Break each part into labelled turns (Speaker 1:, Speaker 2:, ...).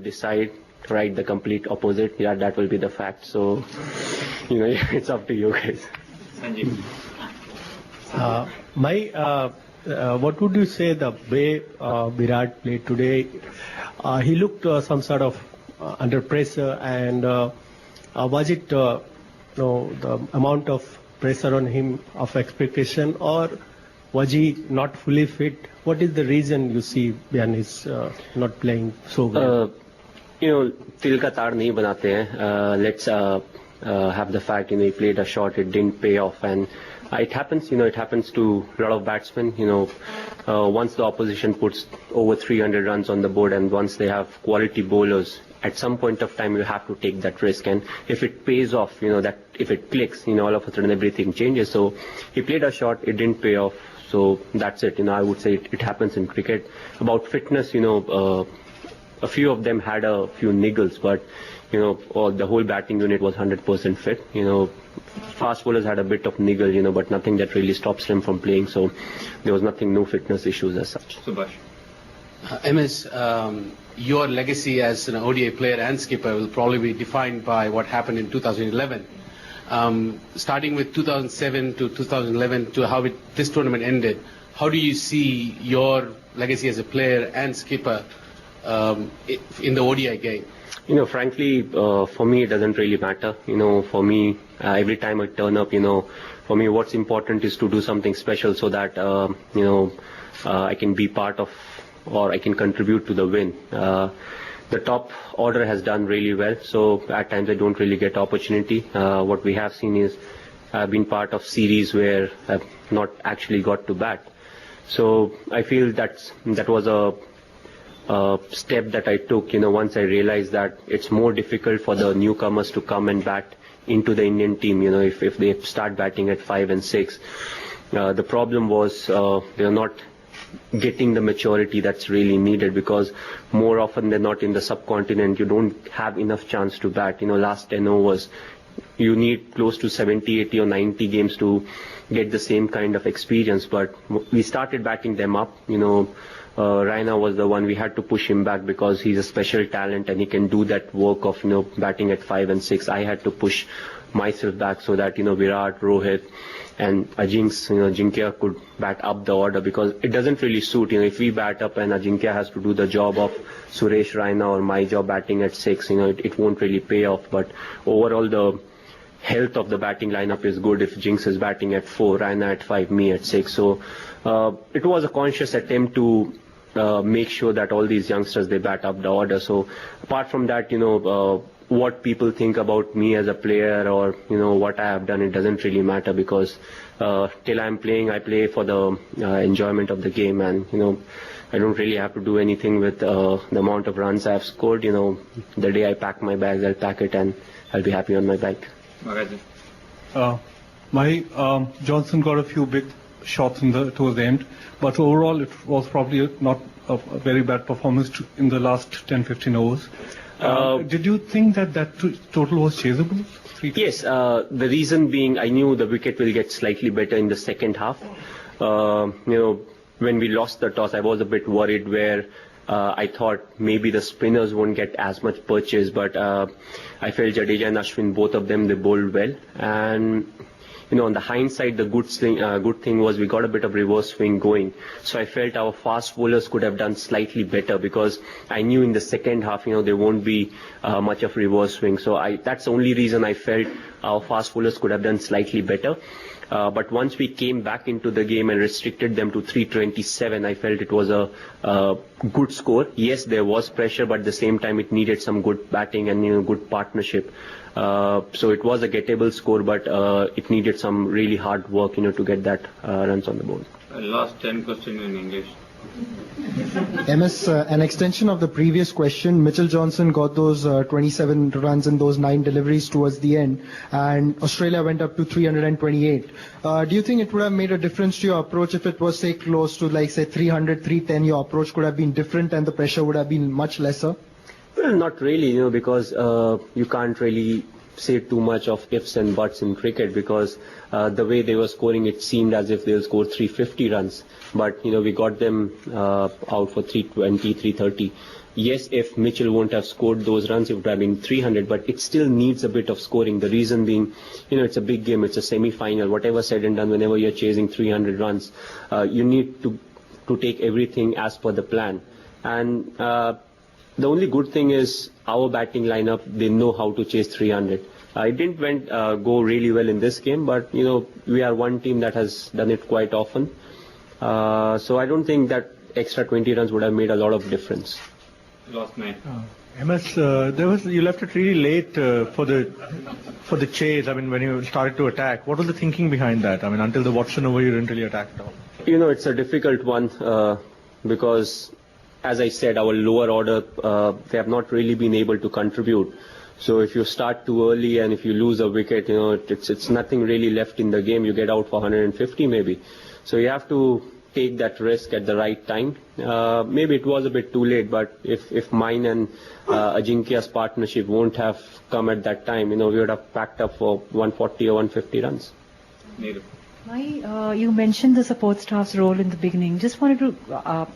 Speaker 1: decide to write the complete opposite, yeah, that will be the fact. So, it's up to you guys.
Speaker 2: Sanjeev.
Speaker 3: What would you say the way Virat played today? He looked some sort of under pressure, and was it the amount of pressure on him of expectation, or was he not fully fit? What is the reason you see Byan is not playing so well?
Speaker 1: Til ka taar nahi banate hain. Let's have the fact, he played a shot, it didn't pay off, and it happens, it happens to a lot of batsmen. Once the opposition puts over 300 runs on the board, and once they have quality bowlers, at some point of time you have to take that risk, and if it pays off, that if it clicks, all of a sudden everything changes. So he played a shot, it didn't pay off, so that's it. I would say it happens in cricket. About fitness, a few of them had a few niggles, but the whole batting unit was 100% fit. Fast bowlers had a bit of niggle, but nothing that really stops them from playing. So there was no fitness issues as such.
Speaker 2: Subhash.
Speaker 4: MS, your legacy as an ODI player and skipper will probably be defined by what happened in 2011. Starting with 2007 to 2011 to how this tournament ended, how do you see your legacy as a player and skipper in the ODI game?
Speaker 1: Frankly, for me, it doesn't really matter. For me, every time I turn up, for me, what's important is to do something special so that, I can be part of, or I can contribute to the win. The top order has done really well, so at times I don't really get opportunity. What we have seen is I've been part of series where I've not actually got to bat. So I feel that was a step that I took, once I realized that it's more difficult for the newcomers to come and bat into the Indian team, if they start batting at 5 and 6. The problem was they're not getting the maturity that's really needed, because more often than not in the subcontinent you don't have enough chance to bat. Last 10 overs you need close to 70, 80 or 90 games to get the same kind of experience, but we started batting them up. Raina was the one we had to push him back because he's a special talent and he can do that work of batting at 5 and 6. I had to push myself back so that Virat, Rohit and Ajinkya could bat up the order, because it doesn't really suit. If we bat up and Ajinkya has to do the job of Suresh Raina or my job batting at 6, it won't really pay off. But overall the health of the batting lineup is good if Jinx is batting at 4, Raina at 5, me at 6. So it was a conscious attempt to make sure that all these youngsters, they bat up the order. So apart from that, what people think about me as a player or what I have done, it doesn't really matter, because till I'm playing, I play for the enjoyment of the game, and I don't really have to do anything with the amount of runs I've scored. The day I pack my bags, I'll pack it and I'll be happy on my bike.
Speaker 5: Johnson got a few big shots towards the end, but overall it was probably not a very bad performance in the last 10-15 overs. Did you think that total was chaseable?
Speaker 1: Yes, the reason being I knew the wicket will get slightly better in the second half. When we lost the toss, I was a bit worried where I thought maybe the spinners won't get as much purchase, but I felt Jadeja and Ashwin, both of them, they bowled well. And on the hindsight, the good thing was we got a bit of reverse swing going. So I felt our fast bowlers could have done slightly better, because I knew in the second half, there won't be much of reverse swing. So that's the only reason I felt our fast bowlers could have done slightly better. But once we came back into the game and restricted them to 327, I felt it was a good score. Yes, there was pressure, but at the same time it needed some good batting and good partnership. So it was a gettable score, but it needed some really hard work to get that runs on the board.
Speaker 2: Last 10 questions in English.
Speaker 6: MS, an extension of the previous question, Mitchell Johnson got those 27 runs in those 9 deliveries towards the end, and Australia went up to 328. Do you think it would have made a difference to your approach if it was, say, close to, like, say, 300, 310, your approach could have been different and the pressure would have been much lesser?
Speaker 1: Well, not really, because you can't really say too much of ifs and buts in cricket, because the way they were scoring, it seemed as if they'll score 350 runs. But, we got them out for 320, 330. Yes, if Mitchell won't have scored those runs, it would have been 300, but it still needs a bit of scoring. The reason being, it's a big game, it's a semi-final. Whatever said and done, whenever you're chasing 300 runs, you need to take everything as per the plan. And the only good thing is our batting lineup, they know how to chase 300. It didn't go really well in this game, but, we are one team that has done it quite often. So I don't think that extra 20 runs would have made a lot of difference.
Speaker 2: Last night.
Speaker 7: MS, you left it really late for the chase. I mean, when you started to attack, what was the thinking behind that? I mean, until the Watson over, you didn't really attack at all.
Speaker 1: It's a difficult one because, as I said, our lower order, they have not really been able to contribute. So if you start too early and if you lose a wicket, it's nothing really left in the game. You get out for 150 maybe. So you have to take that risk at the right time. Maybe it was a bit too late, but if mine and Ajinkya's partnership won't have come at that time, we would have packed up for 140 or 150 runs.
Speaker 8: You mentioned the support staff's role in the beginning. Just wanted to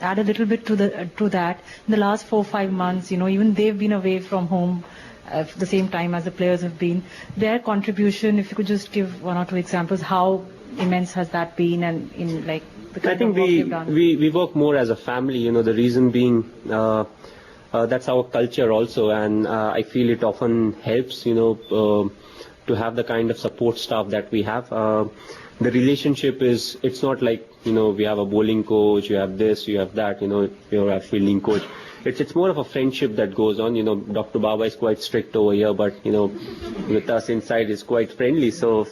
Speaker 8: add a little bit to that. In the last 4-5 months, even they've been away from home at the same time as the players have been. Their contribution, if you could just give 1 or 2 examples, how immense has that been, and in the kind of work you've done?
Speaker 1: we work more as a family. The reason being that's our culture also, and I feel it often helps to have the kind of support staff that we have. The relationship it's not like we have a bowling coach, you have this, you have that, you have a fielding coach. It's more of a friendship that goes on. Dr. Baba is quite strict over here, but with us inside is quite friendly. So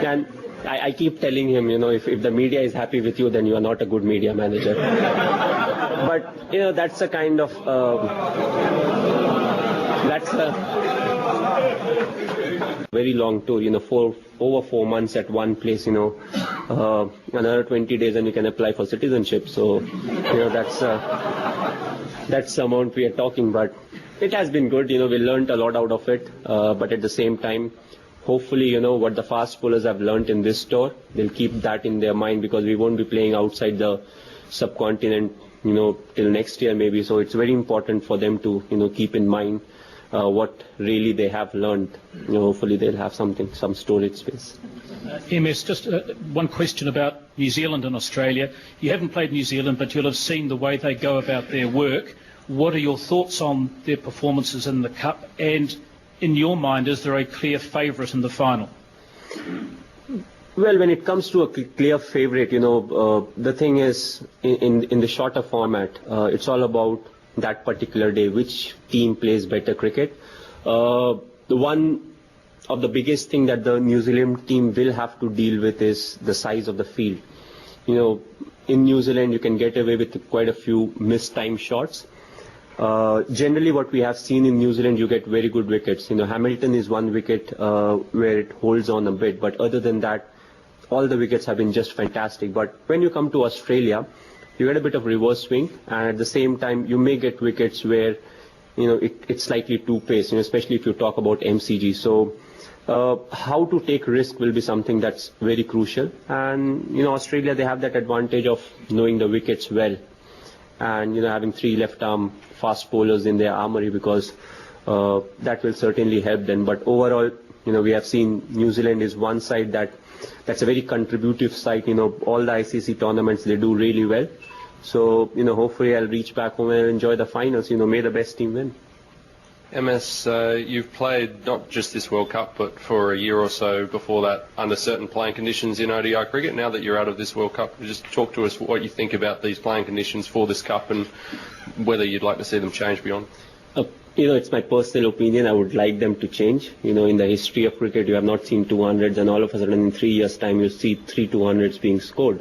Speaker 1: and I keep telling him, if the media is happy with you, then you are not a good media manager. But that's a kind of that's a very long tour. Over 4 months at one place. Another 20 days and you can apply for citizenship. So that's the amount we are talking. But it has been good. We learned a lot out of it. But at the same time, hopefully, what the fast bowlers have learned in this tour, they'll keep that in their mind, because we won't be playing outside the subcontinent, till next year maybe. So it's very important for them to, keep in mind what really they have learned. Hopefully they'll have some storage space.
Speaker 9: MS, just one question about New Zealand and Australia. You haven't played New Zealand, but you'll have seen the way they go about their work. What are your thoughts on their performances in the Cup? And in your mind, is there a clear favourite in the final?
Speaker 1: Well, when it comes to a clear favourite, the thing is, in the shorter format, it's all about that particular day, which team plays better cricket. The one of the biggest thing that the New Zealand team will have to deal with is the size of the field. In New Zealand, you can get away with quite a few mistimed shots. Generally, what we have seen in New Zealand, you get very good wickets. Hamilton is one wicket where it holds on a bit, but other than that, all the wickets have been just fantastic. But when you come to Australia, you get a bit of reverse swing, and at the same time, you may get wickets where, it's slightly too paced, especially if you talk about MCG. So, how to take risk will be something that's very crucial. And, Australia, they have that advantage of knowing the wickets well, and, having 3 left-arm fast bowlers in their armory, because that will certainly help them. But overall, we have seen New Zealand is one side that's a very contributive side. All the ICC tournaments, they do really well. So, hopefully I'll reach back home and enjoy the finals. May the best team win.
Speaker 10: MS, you've played not just this World Cup, but for a year or so before that under certain playing conditions in ODI cricket. Now that you're out of this World Cup, just talk to us what you think about these playing conditions for this Cup and whether you'd like to see them change beyond.
Speaker 1: It's my personal opinion. I would like them to change. In the history of cricket, you have not seen 200s, and all of a sudden in 3 years' time, you see 3 200s being scored.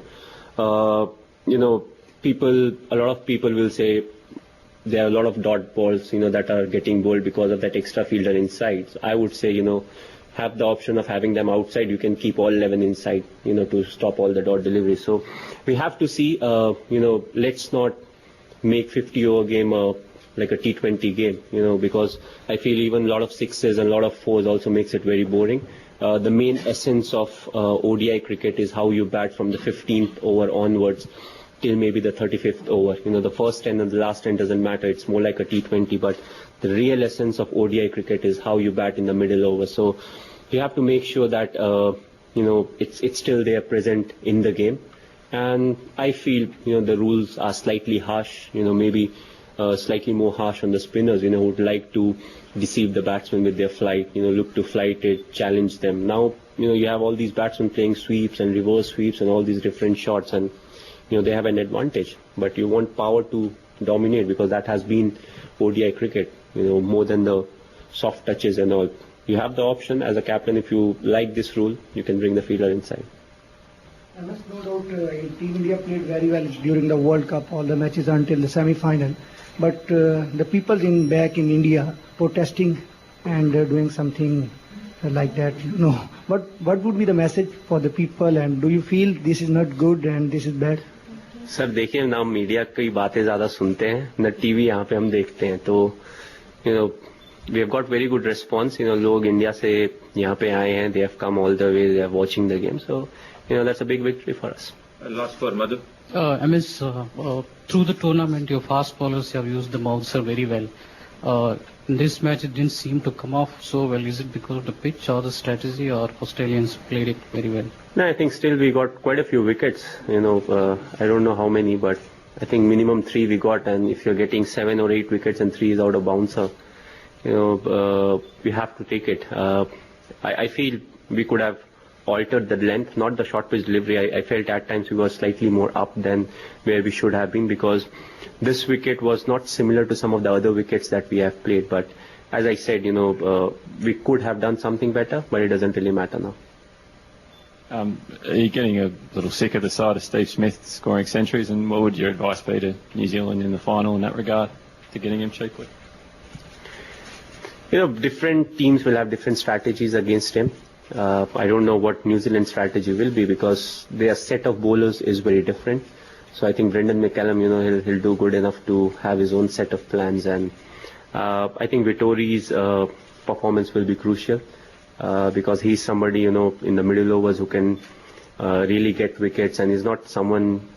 Speaker 1: A lot of people will say there are a lot of dot balls, that are getting bowled because of that extra fielder inside. So I would say, have the option of having them outside. You can keep all 11 inside, to stop all the dot deliveries. So we have to see, let's not make 50-over game like a T20 game, because I feel even a lot of sixes and a lot of fours also makes it very boring. The main essence of ODI cricket is how you bat from the 15th over onwards till maybe the 35th over. The first 10 and the last 10 doesn't matter. It's more like a T20, but the real essence of ODI cricket is how you bat in the middle over. So you have to make sure that, it's still there present in the game. And I feel, the rules are slightly harsh, maybe slightly more harsh on the spinners, who would like to deceive the batsmen with their flight, look to flight it, challenge them. Now, you have all these batsmen playing sweeps and reverse sweeps and all these different shots, and, they have an advantage. But you want power to dominate, because that has been ODI cricket, more than the soft touches and all. You have the option as a captain, if you like this rule, you can bring the fielder inside.
Speaker 11: No doubt Team India played very well during the World Cup, all the matches until the semi-final. But the people back in India protesting and doing something like that, what would be the message for the people, and do you feel this is not good and this is bad?
Speaker 1: Sir देखिए, ना media की बातें ज़्यादा सुनते हैं, न TV यहाँ पे हम देखते हैं, तो we have got very good response. लोग इंडिया से यहाँ पे आए हैं, they have come all the way, they are watching the game, so that's a big victory for us.
Speaker 2: Last for Madhu.
Speaker 12: MS, through the tournament, your fast bowlers have used the bouncer very well. In this match, it didn't seem to come off so well. Is it because of the pitch or the strategy, or Australians played it very well?
Speaker 1: No, I think still we got quite a few wickets. I don't know how many, but I think minimum 3 we got. And if you're getting 7 or 8 wickets and 3 is out of bouncer, we have to take it. I feel we could have altered the length, not the short pitch delivery. I felt at times we were slightly more up than where we should have been, because this wicket was not similar to some of the other wickets that we have played. But as I said, we could have done something better, but it doesn't really matter now.
Speaker 13: Are you getting a little sick of the sight of Steve Smith scoring centuries, and what would your advice be to New Zealand in the final in that regard, to getting him cheaply?
Speaker 1: Different teams will have different strategies against him. I don't know what New Zealand's strategy will be, because their set of bowlers is very different. So I think Brendan McCallum, he'll do good enough to have his own set of plans. And I think Vittori's performance will be crucial, because he's somebody, in the middle overs who can really get wickets, and he's not someone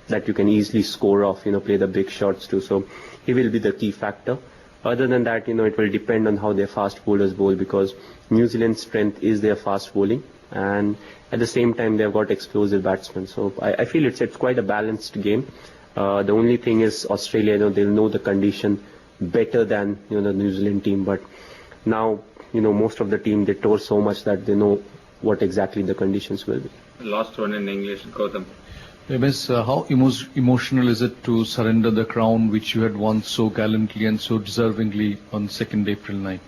Speaker 1: that you can easily score off, play the big shots too. So he will be the key factor. Other than that, it will depend on how their fast bowlers bowl, because New Zealand's strength is their fast bowling, and at the same time they've got explosive batsmen. So I feel it's quite a balanced game. The only thing is Australia, they'll know the condition better than the New Zealand team. But now, most of the team, they tour so much that they know what exactly the conditions will be.
Speaker 2: Last one in English, Gautam.
Speaker 14: MS, how emotional is it to surrender the crown which you had won so gallantly and so deservingly on 2nd April night?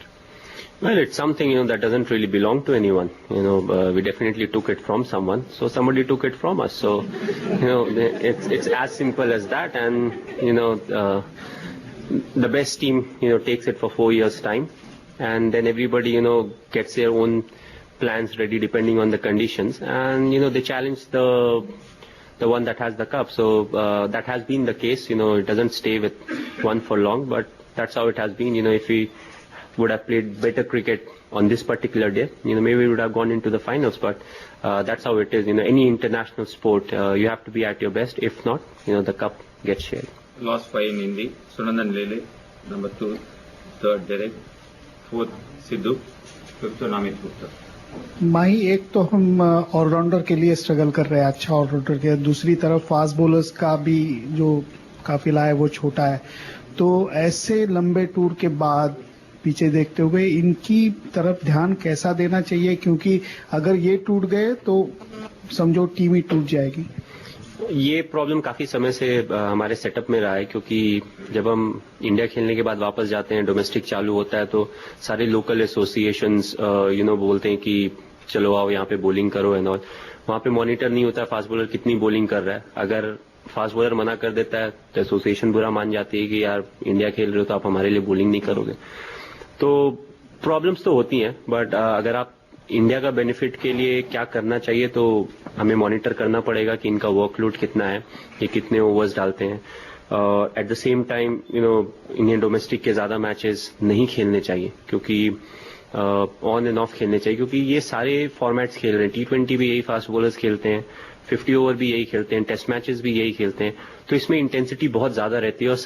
Speaker 1: Well, it's something, that doesn't really belong to anyone. We definitely took it from someone, so somebody took it from us. So, it's as simple as that. And, the best team, takes it for 4 years' time, and then everybody, gets their own plans ready depending on the conditions, and, they challenge the one that has the cup. So that has been the case. It doesn't stay with one for long, but that's how it has been. If we would have played better cricket on this particular day, maybe we would have gone into the finals, but that's how it is. Any international sport, you have to be at your best. If not, the cup gets shared.
Speaker 2: Last 5 in Hindi. Sunandan Lele, number 2, 3rd Derek, 4th Sidhu, 5th Namit Gupta.
Speaker 11: माही एक तो हम allrounder के लिए struggle कर रहे हैं, अच्छा allrounder के, दूसरी तरफ फास्ट बॉलर्स का भी जो काफिला है वो छोटा है, तो ऐसे लंबे टूर के बाद पीछे देखते हुए इनकी तरफ ध्यान कैसा देना चाहिए, क्योंकि अगर ये टूट गए तो समझो टीम ही टूट जाएगी.
Speaker 1: ये प्रॉब्लम काफी समय से हमारे सेटअप में रहा है, क्योंकि जब हम इंडिया खेलने के बाद वापस जाते हैं, डोमेस्टिक चालू होता है, तो सारे लोकल एसोसिएशंस बोलते हैं कि चलो आओ यहाँ पे बॉलिंग करो एंड ऑल. वहाँ पे मॉनिटर नहीं होता फास्ट बॉलर कितनी बॉलिंग कर रहा है. अगर फास्ट बॉलर मना कर देता है तो एसोसिएशन बुरा मान जाती है कि यार इंडिया खेल रहे हो तो आप हमारे लिए बॉलिंग नहीं करोगे. तो प्रॉब्लम्स तो होती हैं, बट अगर आप इंडिया का बेनिफिट के लिए क्या करना चाहिए, तो हमें मॉनिटर करना पड़ेगा कि इनका वर्कलोड कितना है, ये कितने ओवर्स डालते हैं. At the same time Indian domestic के ज़्यादा मैचेस नहीं खेलने चाहिए, क्योंकि ऑन एंड ऑफ खेलने चाहिए, क्योंकि ये सारे फॉर्मेट्स खेल रहे हैं. T20 भी यही फास्ट बॉलर्स खेलते हैं, 50 ओवर भी यही खेलते हैं, टेस्ट मैचेस भी यही खेलते हैं, तो इसमें इंटेंसिटी बहुत ज़्यादा रहती है और